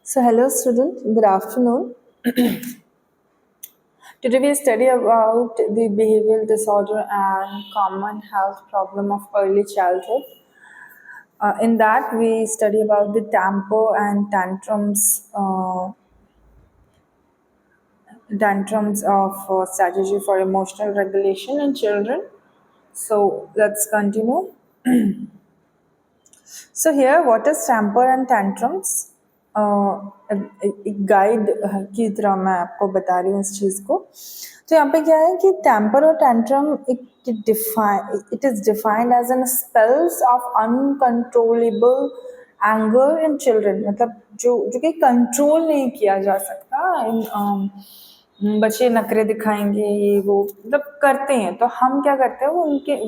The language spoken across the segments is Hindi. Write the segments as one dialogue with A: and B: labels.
A: So, hello student, good afternoon. Today we study about the behavioral disorder and common health problem of early childhood. In that we study about the temper and tantrums of strategy for emotional regulation in children. So let's continue. So here, what is temper and tantrums? एक गाइड की तरह मैं आपको बता रही हूँ इस चीज़ को. तो यहाँ पे क्या है कि टेम्पर और tantrum it is defined as an spells of uncontrollable anger in children. मतलब जो जो कि कंट्रोल नहीं किया जा सकता बच्चे नखरे दिखाएंगे ये वो मतलब करते हैं. तो हम क्या करते हैं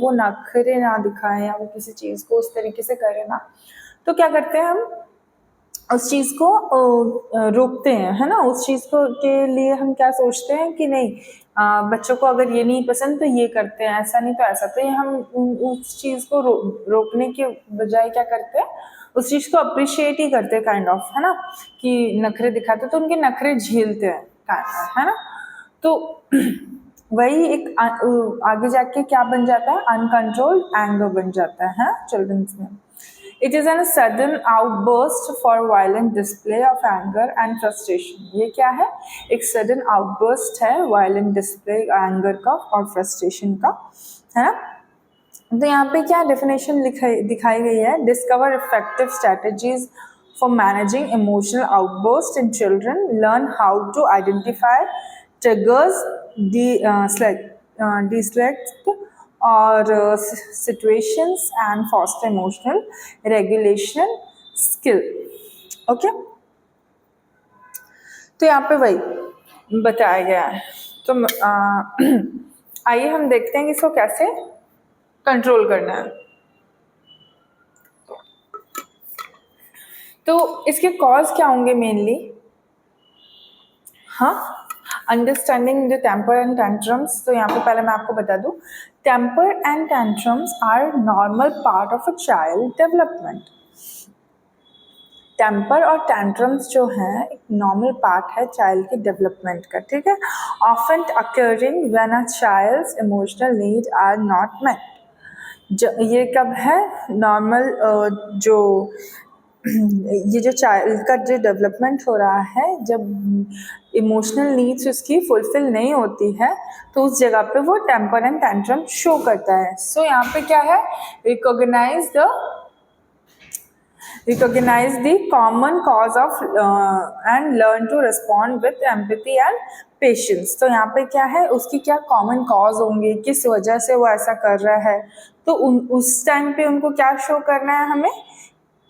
A: वो नखरे ना दिखाएं या वो किसी चीज़ को उस तरीके से करें ना. तो क्या करते हैं हम उस चीज़ को रोकते हैं, है ना. उस चीज़ को के लिए हम क्या सोचते हैं कि नहीं बच्चों को अगर ये नहीं पसंद तो ये करते हैं, ऐसा नहीं तो ऐसा. तो ये हम उस चीज़ को रोकने के बजाय क्या करते हैं उस चीज़ को अप्रिशिएट ही करते हैं काइंड ऑफ, है ना. कि नखरे दिखाते तो उनके नखरे झेलते हैं, है ना. तो वही एक आगे जाके क्या बन जाता है, अनकंट्रोल्ड एंगर बन जाता है चिल्ड्रंस में. It is a sudden outburst for violent display of anger and frustration. ये क्या है, एक sudden outburst है violent display anger का और frustration का, है ना. तो यहाँ पे क्या definition दिखाई गई है, discover effective strategies for managing emotional outbursts in children, learn how to identify triggers, deselect और situations and foster emotional regulation skill. Okay, तो यहाँ पे वही बताया गया है. तो आइए हम देखते हैं कि इसको कैसे कंट्रोल करना है. तो इसके कॉज क्या होंगे मेनली. हाँ, understanding the temper and tantrums. तो यहाँ पे पहले मैं आपको बता दूँ, temper and tantrums are normal part of a child development. Temper और टेंट्रम्स जो हैं एक नॉर्मल पार्ट है चाइल्ड के डेवलपमेंट का, ठीक है. Often occurring when a child's emotional need are not met. ये कब है नॉर्मल, जो ये जो चाइल्ड का जो डेवलपमेंट हो रहा है जब इमोशनल नीड्स उसकी फुलफिल नहीं होती है तो उस जगह पे वो टेम्पर एंड टेंट्रम शो करता है. सो यहाँ पे क्या है, recognise the common cause of and learn to respond with empathy and patience. तो यहाँ पे क्या है, उसकी क्या कॉमन कॉज होंगे, किस वजह से वो ऐसा कर रहा है. तो उस टाइम पे उनको क्या शो करना है हमें,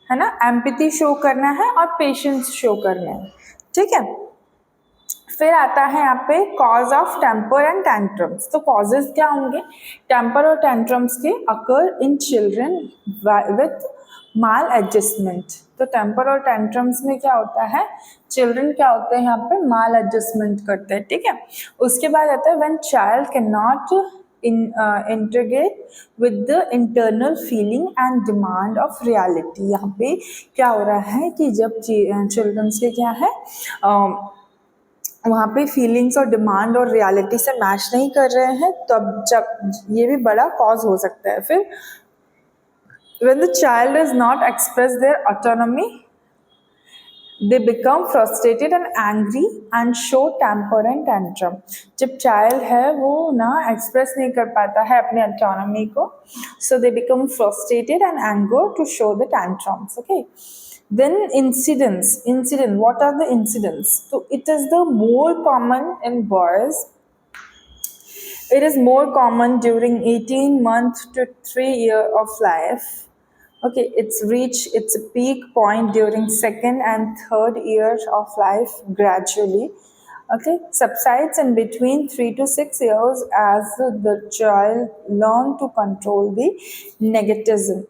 A: है ना, एम्पैथी शो करना है और पेशेंस शो करना है, ठीक है. फिर आता है यहाँ पे cause of temper and tantrums. तो कॉजेज क्या होंगे टेम्पर और टेंट्रम्स के, occur in children with maladjustment. तो टेम्पर और टेंट्रम्स में क्या होता है, चिल्ड्रन क्या होते हैं यहाँ पे माल एडजस्टमेंट करते हैं, ठीक है. उसके बाद आता है when child can not integrate with the internal feeling and demand of reality. यहाँ पे क्या हो रहा है कि जब चिल्ड्रन के क्या है वहाँ पे फीलिंग्स और डिमांड और रियलिटी से मैच नहीं कर रहे हैं, तब जब ये भी बड़ा कॉज हो सकता है. फिर when the child does not express their autonomy, they become frustrated and angry and show temper and tantrum. जब चाइल्ड है वो ना एक्सप्रेस नहीं कर पाता है अपने autonomy को, so they become frustrated and anger to show the tantrums. Okay. Then incident, what are the incidents? So it is the more common in boys. It is more common during 18 months to 3 years of life. Okay, it's reached its peak point during second and third years of life gradually. Okay, subsides in between 3 to 6 years as the child learn to control the negativism.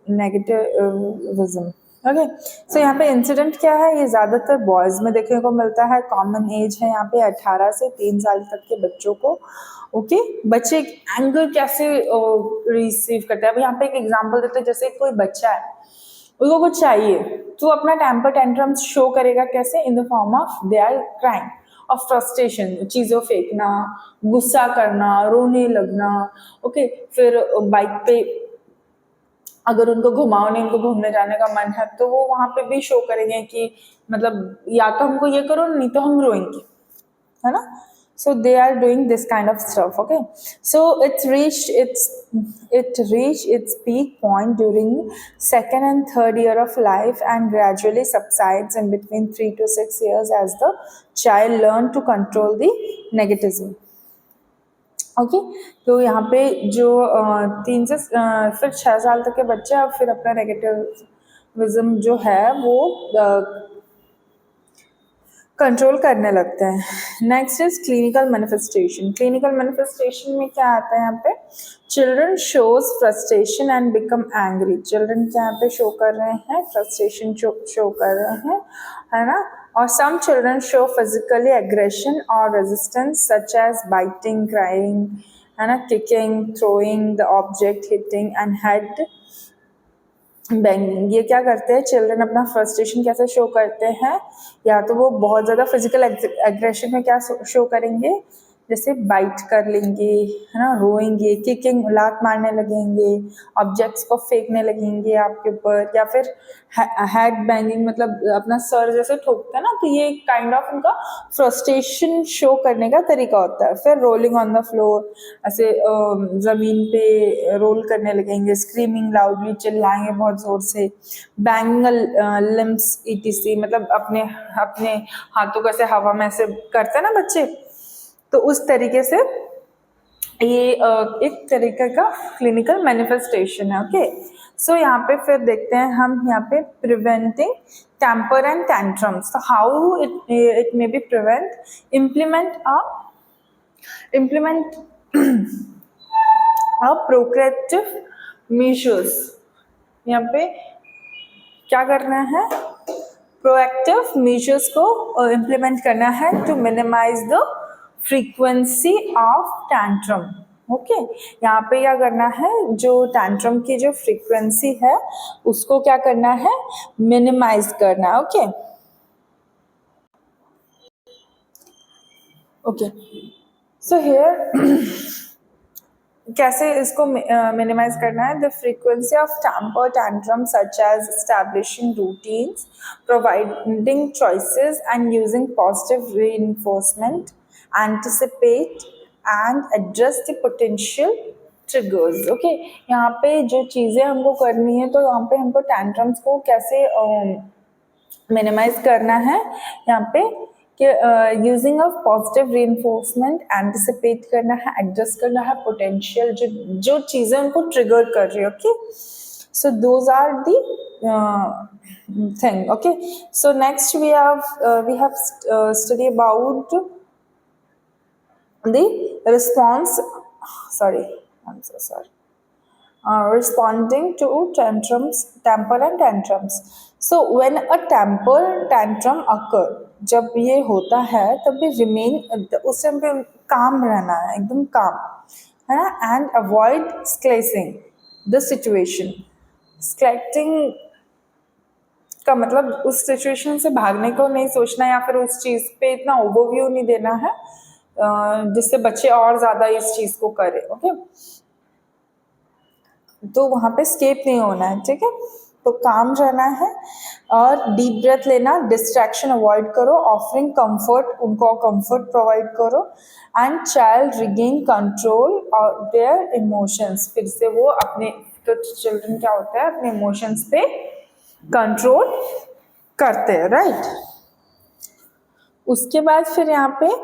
A: Okay, so यहाँ पे इंसिडेंट क्या है, ये ज़्यादातर बॉयज़ में देखने को मिलता है. कॉमन एज है यहाँ पे 18 से 3 साल तक के बच्चों को. ओके, बच्चे एंगर कैसे रिसीव करते हैं. अब यहाँ पे एक एग्जांपल देते हैं, जैसे कोई बच्चा है उसको कुछ चाहिए तो अपना टेम्पर टेंट्रम्स शो करेगा कैसे, in the form of they are crying और फ्रस्ट्रेशन, चीज़ों फेंकना, गुस्सा करना, रोने लगना। ओके, फिर बाइक पे अगर उनको घुमाओ, उनको घूमने जाने का मन है तो वो वहाँ पे भी शो करेंगे कि मतलब या तो हमको ये करो नहीं तो हम रोएंगे, है ना। So they are doing this kind of stuff. Okay, so it reached its peak point during second and third year of life and gradually subsides in between 3 to 6 years as the child learn to control the negativism. Okay, तो यहाँ पे जो 3 से फिर 6 साल तक के बच्चे अब फिर अपना नेगेटिविज्म जो है वो कंट्रोल करने लगते हैं। Next is clinical manifestation. Clinical manifestation में क्या आता है यहाँ पे, children shows frustration and become angry. Children क्या यहाँ पे शो कर रहे हैं, फ्रस्ट्रेशन शो कर रहे हैं, है ना। और some children show physically aggression और resistance such as biting, crying, है ना, kicking, throwing the object, hitting and head banging. ये क्या करते हैं चिल्ड्रन, अपना फ्रस्ट्रेशन कैसे शो करते हैं, या तो वो बहुत ज़्यादा फिजिकल एग्रेशन में क्या शो करेंगे, जैसे बाइट कर लेंगे, है ना, रोएंगे, किकिंग, लात मारने लगेंगे, ऑब्जेक्ट्स को फेंकने लगेंगे आपके ऊपर, या फिर हेड बैंगिंग मतलब अपना सर जैसे ठोकते हैं ना, तो ये काइंड ऑफ उनका फ्रस्ट्रेशन शो करने का तरीका होता है। फिर रोलिंग ऑन द फ्लोर, ऐसे ज़मीन पे रोल करने लगेंगे, स्क्रीमिंग लाउडली, चिल्लाएंगे बहुत ज़ोर से, बैंगिंग लिम्स ईटीसी मतलब अपने अपने हाथों को ऐसे हवा में ऐसे करते हैं ना बच्चे, तो उस तरीके से ये एक तरीके का क्लिनिकल मैनिफेस्टेशन है। ओके, सो यहाँ पे फिर देखते हैं हम यहाँ पे प्रिवेंटिंग टेम्पर एंड टेंट्रम्स, तो how it may be prevent, implement proactive measures. यहाँ पे क्या करना है, प्रोएक्टिव मेजर्स को इम्प्लीमेंट करना है to minimize the frequency of tantrum. Okay, यहाँ पे क्या करना है, जो टैंट्रम की जो फ्रीक्वेंसी है उसको क्या करना है, मिनिमाइज करना है। ओके ओके, सो हियर कैसे इसको मिनिमाइज करना है, the frequency of temper tantrum such as establishing routines, providing choices and using positive reinforcement, anticipate and address the potential triggers. Okay, यहाँ पे जो चीज़ें हमको करनी है, तो यहाँ पे हमको टैंट्रम्स को कैसे मिनिमाइज करना है, यहाँ पे कि using of positive reinforcement, anticipate करना है, एडजस्ट करना है, पोटेंशियल जो चीज़ें उनको ट्रिगर कर रही है। Okay, so those are the thing. Okay, so next we have study about the response, sorry, I'm so sorry, responding to temper and tantrums. So when a temper tantrum occur, जब ये होता है तब भी रिमेन, उस टाइम पे काम रहना है, एकदम काम, है ना, एंड अवॉइड स्क्लेसिंग द सिचुएशन। स्क्लेटिंग का मतलब उस सिचुएशन से भागने को नहीं सोचना, या फिर उस चीज़ पे इतना ओवरव्यू नहीं देना है जिससे बच्चे और ज़्यादा इस चीज़ को करें। ओके, तो वहाँ पे स्केप नहीं होना है, ठीक है, तो काम रहना है और डीप ब्रेथ लेना, डिस्ट्रैक्शन अवॉइड करो, ऑफरिंग कंफर्ट, उनको कंफर्ट प्रोवाइड करो, एंड चाइल्ड रिगेन कंट्रोल और देयर इमोशंस, फिर से वो अपने, तो चिल्ड्रन क्या होता है अपने इमोशंस पे कंट्रोल करते हैं, राइट। उसके बाद फिर यहाँ पे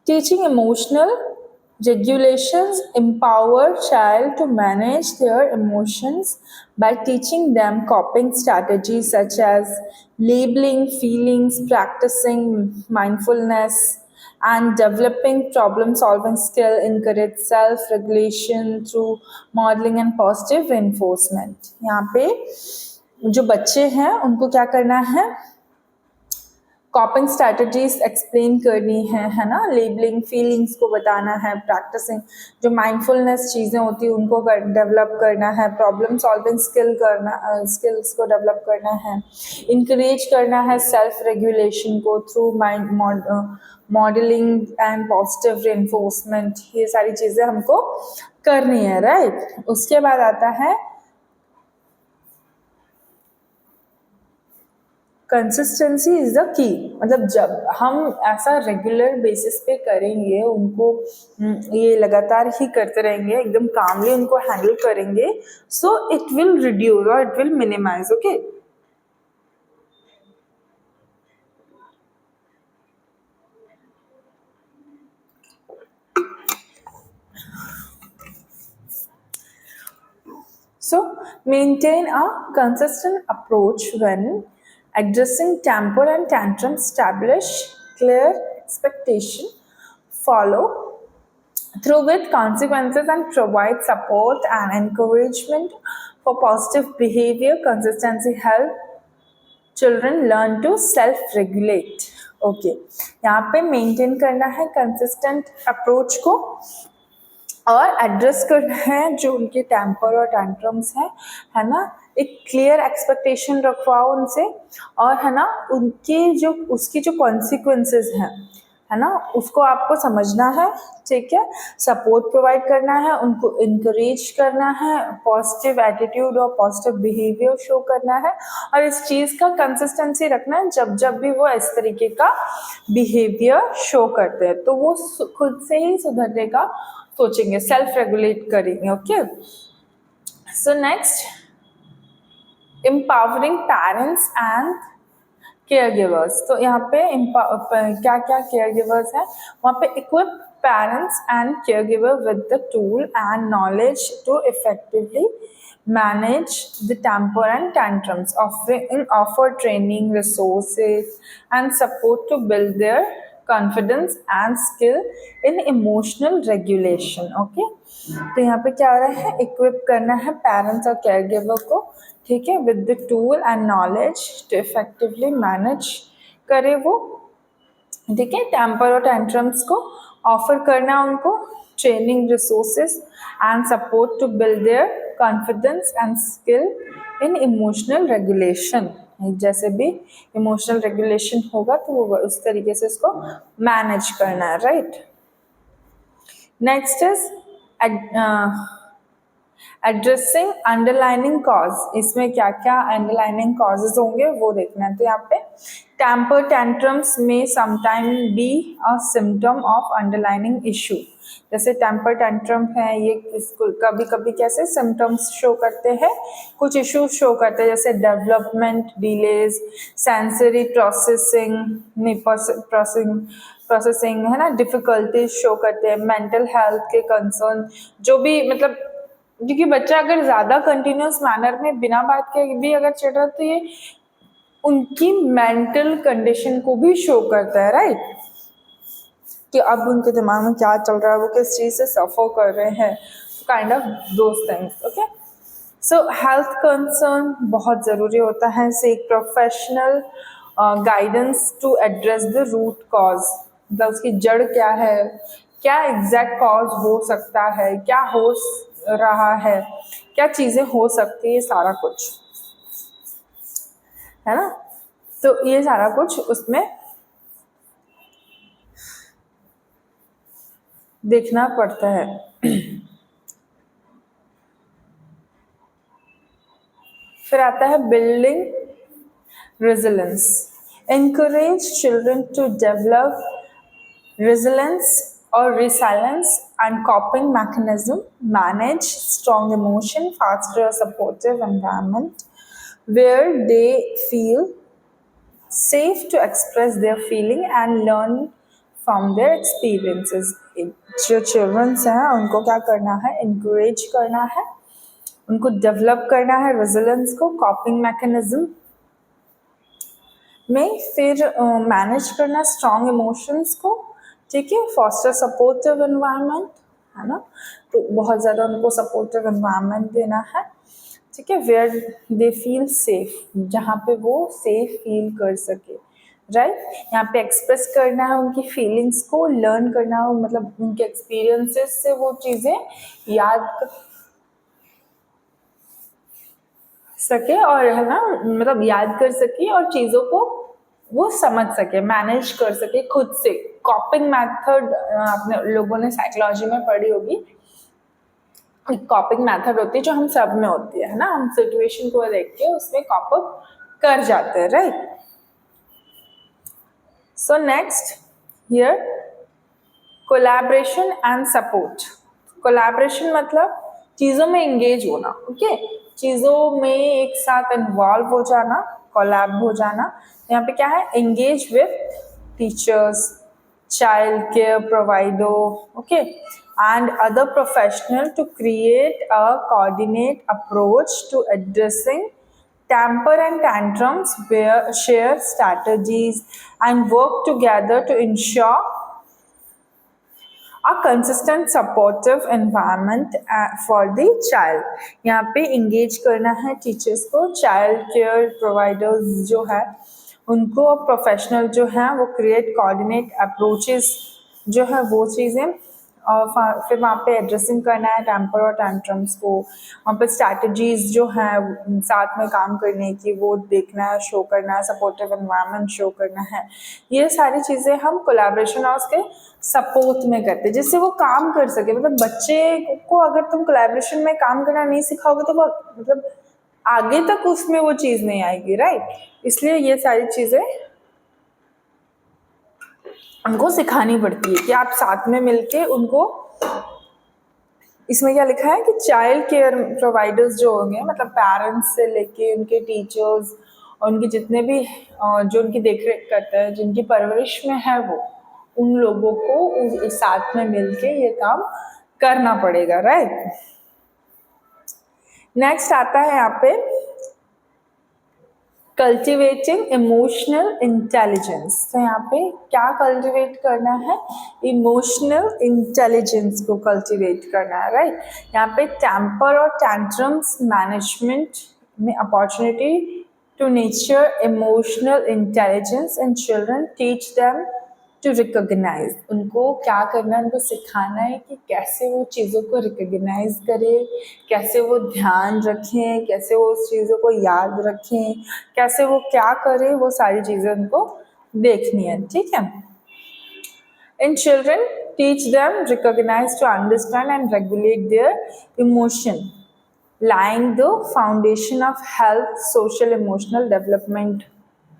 A: teaching emotional regulations empower child to manage their emotions by teaching them coping strategies such as labeling feelings, practicing mindfulness, and developing problem solving skill, encourage self regulation through modeling and positive reinforcement. यहाँ पे जो बच्चे हैं उनको क्या करना है, कॉपिंग स्ट्रैटेजीज एक्सप्लेन करनी है ना, लेबलिंग, फीलिंग्स को बताना है, प्रैक्टिसिंग जो माइंडफुलनेस चीज़ें होती हैं उनको डेवलप करना है, प्रॉब्लम सॉल्विंग स्किल्स को डेवलप करना है, इंकरेज करना है सेल्फ रेगुलेशन को through mind modelling and positive reinforcement, ये सारी चीज़ें हमको करनी है, राइट। उसके बाद आता है कंसिस्टेंसी इज द की, मतलब जब हम ऐसा रेगुलर बेसिस पे करेंगे उनको, ये लगातार ही करते रहेंगे, एकदम कामली उनको हैंडल करेंगे, सो इट विल रिड्यूस और it will minimise, okay. So, maintain a consistent approach when addressing temper and tantrum. Establish clear expectation, follow through with consequences, and provide support and encouragement for positive behavior. Consistency help children learn to self-regulate. Okay, यहाँ पे maintain करना है consistent approach को, और एड्रेस करना है जो उनके टेम्पर और टैंट्रम्स हैं, है ना, एक क्लियर एक्सपेक्टेशन रखवाओ उनसे, और है ना उनके जो उसकी जो कॉन्सिक्वेंसेस हैं, है ना, उसको आपको समझना है, ठीक है। सपोर्ट प्रोवाइड करना है, उनको इनकरेज करना है, पॉजिटिव एटीट्यूड और पॉजिटिव बिहेवियर शो करना है, और इस चीज़ का कंसिस्टेंसी रखना है। जब जब भी वो इस तरीके का बिहेवियर शो करते हैं तो वो खुद से ही सुधरने का सोचेंगे, सेल्फ रेगुलेट करेंगे, okay. So next, empowering parents and care givers. तो यहाँ पे क्या क्या केयर गिवर्स है, वहाँ पे equip parents and care giver with the tool and knowledge to effectively manage the temper and tantrums, offer training, resources and support to build their confidence and skill in emotional regulation, okay। तो यहाँ पे क्या हो रहा है, इक्विप करना है पेरेंट्स और केयर गिवर को, ठीक है, with the tool and knowledge to effectively manage करे वो, ठीक है, टेम्पर और टेंट्रम्स को, ऑफर करना उनको training, resources and support to build their confidence and skill in emotional regulation. जैसे भी इमोशनल रेगुलेशन होगा तो वो उस तरीके से इसको मैनेज करना है, right. Next is addressing underlining cause. इसमें क्या क्या अंडरलाइनिंग कॉजेज होंगे वो देखना है। तो यहाँ पे टेम्पर टेंट्रम्स में sometime be a symptom of underlining issue. जैसे टेम्पर टेंट्रम है, ये इसको कभी कभी कैसे सिम्टम्स शो करते हैं, कुछ इश्यूज शो करते हैं, जैसे डेवलपमेंट डिलेज, सेंसरी प्रोसेसिंग है ना, डिफिकल्टीज शो करते हैं, मेंटल हेल्थ के कंसर्न, जो भी मतलब, क्योंकि बच्चा अगर ज़्यादा कंटिन्यूस मैनर में बिना बात के भी अगर चढ़ रहा तो ये उनकी मेंटल कंडीशन को भी शो करता है, राइट, कि अब उनके दिमाग में क्या चल रहा है, वो किस चीज़ से सफ़र कर रहे हैं, kind of those things, okay. So health concern बहुत ज़रूरी होता है, seek professional guidance to address the root cause, मतलब उसकी जड़ क्या है, क्या एग्जैक्ट कॉज हो सकता है, क्या हो रहा है, क्या चीज़ें हो सकती है, सारा कुछ, है ना। तो ये सारा कुछ उसमें देखना पड़ता है। फिर आता है building resilience. Encourage children to develop resilience or resilience and coping mechanism, manage strong emotion, foster a supportive environment where they feel safe to express their feeling and learn from their experiences. जो चिल्ड्रंस हैं उनको क्या करना है, encourage करना है, उनको डेवलप करना है रेजिलेंस को, कॉपिंग मैकेनिज्म में, फिर मैनेज करना स्ट्रॉन्ग इमोशंस को, ठीक है, फॉस्टर सपोर्टिव एनवायरनमेंट, है ना, तो बहुत ज़्यादा उनको सपोर्टिव एनवायरनमेंट देना है, ठीक है, वेयर दे फील सेफ, जहाँ पे वो सेफ फील कर सके, राइट। यहाँ पे एक्सप्रेस करना है उनकी फीलिंग्स को, लर्न करना है, मतलब उनके एक्सपीरियंसेस से वो चीज़ें याद सके और है ना, मतलब याद कर सके और चीज़ों को वो समझ सके, मैनेज कर सके खुद से। कॉपिंग मेथड आपने लोगों ने साइकोलॉजी में पढ़ी होगी, एक कॉपिंग मेथड होती है जो हम सब में होती है ना, हम सिचुएशन को देख के उसमें कॉप अप कर जाते हैं, right. So next here collaboration and support. Collaboration मतलब चीज़ों में एंगेज होना, ओके, चीज़ों में एक साथ इन्वॉल्व हो जाना, कोलैब हो जाना। यहाँ पे क्या है, engage with teachers, child care provider, okay, and other professional to create a coordinate approach to addressing temper and tantrums, where share strategies and work together to ensure a consistent supportive environment for the child। यहाँ पे engage करना है टीचर्स को, चाइल्ड केयर प्रोवाइडर्स जो है उनको, प्रोफेशनल जो है वो क्रिएट कोऑर्डिनेट अप्रोचेस जो है वो चीज़ें, और फिर वहाँ पे एड्रेसिंग करना है टेम्पर और टैंट्रम्स को, वहाँ पे स्ट्रैटेजीज जो है साथ में काम करने की वो देखना है, शो करना है, सपोर्टिव एनवायरनमेंट शो करना है। ये सारी चीज़ें हम कोलैबोरेशन और उसके सपोर्ट में करते हैं जिससे वो काम कर सके। मतलब बच्चे को अगर तुम कोलैबोरेशन में काम करना नहीं सिखाओगे तो वो मतलब आगे तक उसमें वो चीज़ नहीं आएगी, राइट। इसलिए ये सारी चीज़ें उनको सिखानी पड़ती है कि आप साथ में मिलके उनको, इसमें क्या लिखा है कि चाइल्ड केयर प्रोवाइडर्स जो होंगे, मतलब पेरेंट्स से लेके उनके टीचर्स और उनके जितने भी जो उनकी देखरेख करते हैं, जिनकी परवरिश में है वो, उन लोगों को साथ में मिलके ये काम करना पड़ेगा, राइट। नेक्स्ट आता है यहाँ पे कल्टिवेटिंग इमोशनल इंटेलिजेंस। तो यहाँ पे क्या कल्टिवेट करना है, इमोशनल इंटेलिजेंस को कल्टिवेट करना है, राइट। यहाँ पे टेम्पर और टैंट्रम्स मैनेजमेंट में opportunity to nurture emotional intelligence and children, teach them to recognise. उनको क्या करना है, उनको सिखाना है कि कैसे वो चीज़ों को रिकॉग्नाइज करें, कैसे वो ध्यान रखें, कैसे वो उस चीज़ों को याद रखें, कैसे वो क्या करें, वो सारी चीज़ें उनको देखनी है, ठीक है। In children teach them recognise to understand and regulate their emotion, lying the foundation of health, social, emotional development,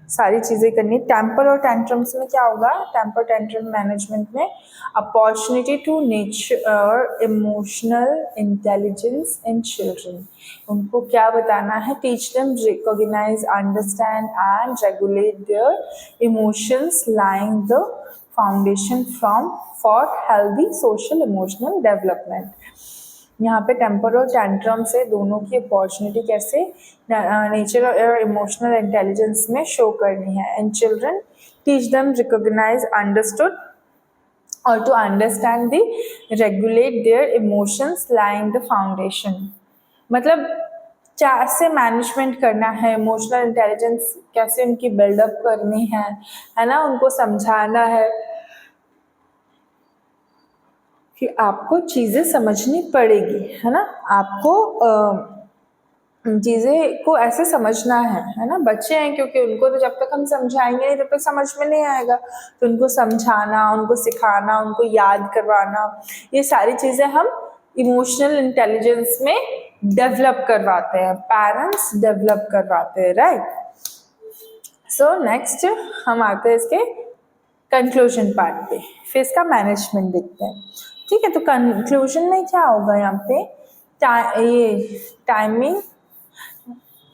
A: सारी चीज़ें करनी। टेम्पर और टैंट्रम्स में क्या होगा, टेम्पर टैंट्रम मैनेजमेंट में opportunity to nurture emotional intelligence in children. उनको क्या बताना है, teach them recognise, understand and regulate their emotions, lying the foundation from for healthy social emotional development. यहाँ पे टेम्पर और टैंट्रम से दोनों की अपॉर्चुनिटी कैसे नेचर और इमोशनल इंटेलिजेंस में शो करनी है। And children teach them recognise, understood और to understand the regulate their emotions, lying the foundation. मतलब कैसे मैनेजमेंट करना है, इमोशनल इंटेलिजेंस कैसे उनकी बिल्डअप करनी है ना, उनको समझाना है कि आपको चीज़ें समझनी पड़ेगी, है ना, आपको चीज़ें को ऐसे समझना है ना। बच्चे हैं क्योंकि उनको तो जब तक हम समझाएंगे नहीं तब तक समझ में नहीं आएगा, तो उनको समझाना, उनको सिखाना, उनको याद करवाना, ये सारी चीज़ें हम इमोशनल इंटेलिजेंस में डेवलप करवाते हैं, पेरेंट्स डेवलप करवाते हैं, राइट। सो नेक्स्ट हम आते हैं इसके कंक्लूजन पार्ट पे, फिर इसका मैनेजमेंट देखते हैं, ठीक है। तो कंक्लूजन में क्या होगा, यहाँ पे ये टाइमिंग,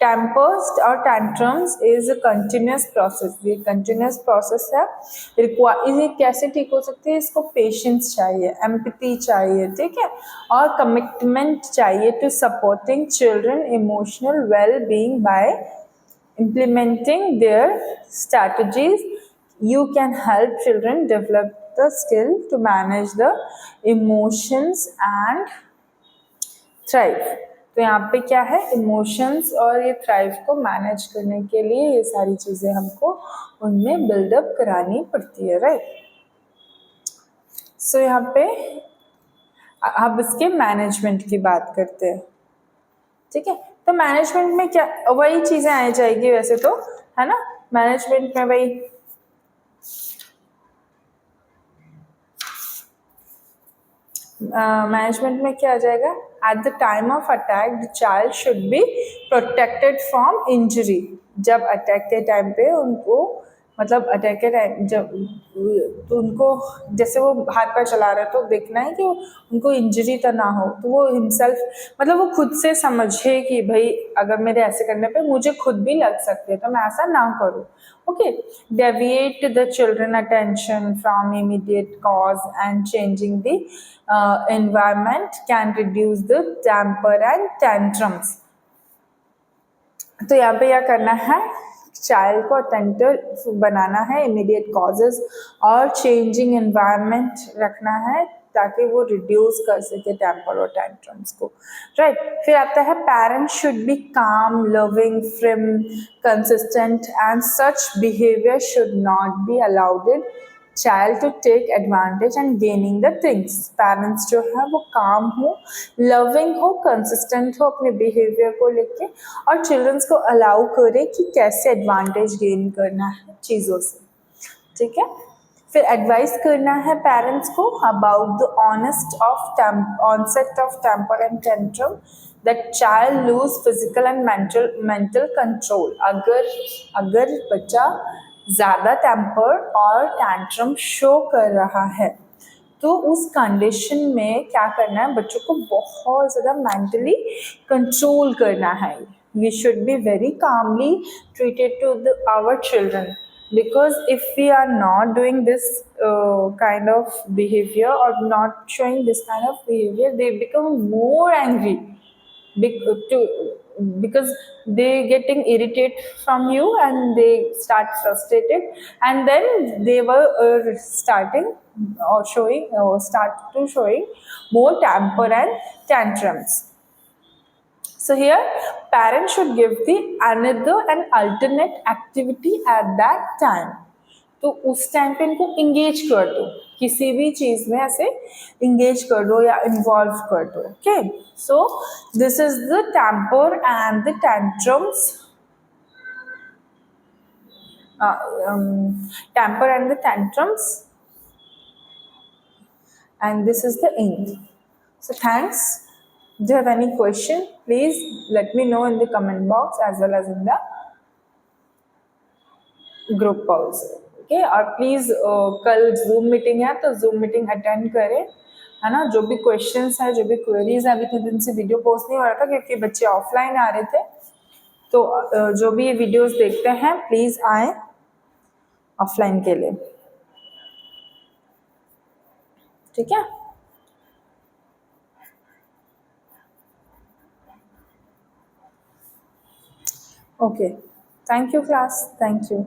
A: टेम्पर्स और tantrums is a continuous process, ये कंटिन्यूस प्रोसेस है। ये कैसे ठीक हो सकती है, इसको पेशेंस चाहिए, एम्पैथी चाहिए, ठीक है, और कमिटमेंट चाहिए to supporting children emotional well being by implementing their strategies. You can help children develop the skill to manage the emotions and thrive। तो यहाँ पे क्या है, इमोशंस और ये थ्राइव को मैनेज करने के लिए ये सारी चीज़ें हमको उनमें बिल्डअप करानी पड़ती है, राइट। सो यहाँ पे अब इसके मैनेजमेंट की बात करते हैं, ठीक है। तो मैनेजमेंट में क्या वही चीज़ें आ जाएगी वैसे तो, है ना। मैनेजमेंट में वही मैनेजमेंट में क्या आ जाएगा, at the time of attack the child should be protected from injury. जब अटैक के टाइम पे उनको, मतलब अटैक के टाइम जब तो उनको, जैसे वो हाथ पैर चला रहे तो देखना है कि उनको इंजरी तो ना हो, तो वो हिमसेल्फ मतलब वो खुद से समझे कि भाई अगर मेरे ऐसे करने पे मुझे खुद भी लग सकती है तो मैं ऐसा ना करूँ। Okay, deviate the children attention from immediate cause and changing the environment can reduce the temper and tantrums. तो यहाँ पे क्या करना है, चाइल्ड को अटेंटिव बनाना है, इमीडिएट कॉजेज और चेंजिंग एनवायरनमेंट रखना है ताकि वो रिड्यूस कर सके टेम्पर और टैंट्रम्स को, राइट। फिर आता है parents should be calm, loving, firm, consistent and such behaviour should not be allowed child to take advantage and gaining the things. Parents जो है वो काम हो, लविंग हो, कंसिस्टेंट हो अपने बिहेवियर को लेके, और चिल्ड्रंस को अलाउ करे कि कैसे एडवांटेज गेन करना है चीज़ों से, ठीक है। फिर एडवाइस करना है पेरेंट्स को about the onset of temper and tantrum that child lose physical and mental control. अगर बच्चा ज़्यादा टेम्पर और टैंट्रम शो कर रहा है तो उस कंडीशन में क्या करना है, बच्चों को बहुत ज़्यादा मेंटली कंट्रोल करना है। We should be very calmly treated to our children, because if we are not doing this kind of behavior or not showing this kind of behavior, they become more angry because they getting irritated from you and they start frustrated, and then they were starting or showing more temper and tantrums. So here parents should give the another and alternate activity at that time. तो उस टाइम पे इनको इंगेज कर दो, किसी भी चीज में ऐसे इंगेज कर दो या इन्वॉल्व कर दो। Okay, so this is the temper and the tantrums, temper and the tantrums, and this is the end. So thanks. Do you have any question? Please let me know in the comment box as well as in the group also. Okay, और प्लीज़ कल जूम मीटिंग है तो जूम मीटिंग अटेंड करें, है ना। जो भी क्वेश्चंस है, जो भी क्वेरीज है, अभी तो दिन से वीडियो पोस्ट नहीं हो रहा था क्योंकि बच्चे ऑफलाइन आ रहे थे, तो जो भी वीडियोस देखते हैं प्लीज़ आए ऑफलाइन के लिए, ठीक है। Okay, thank you class, thank you.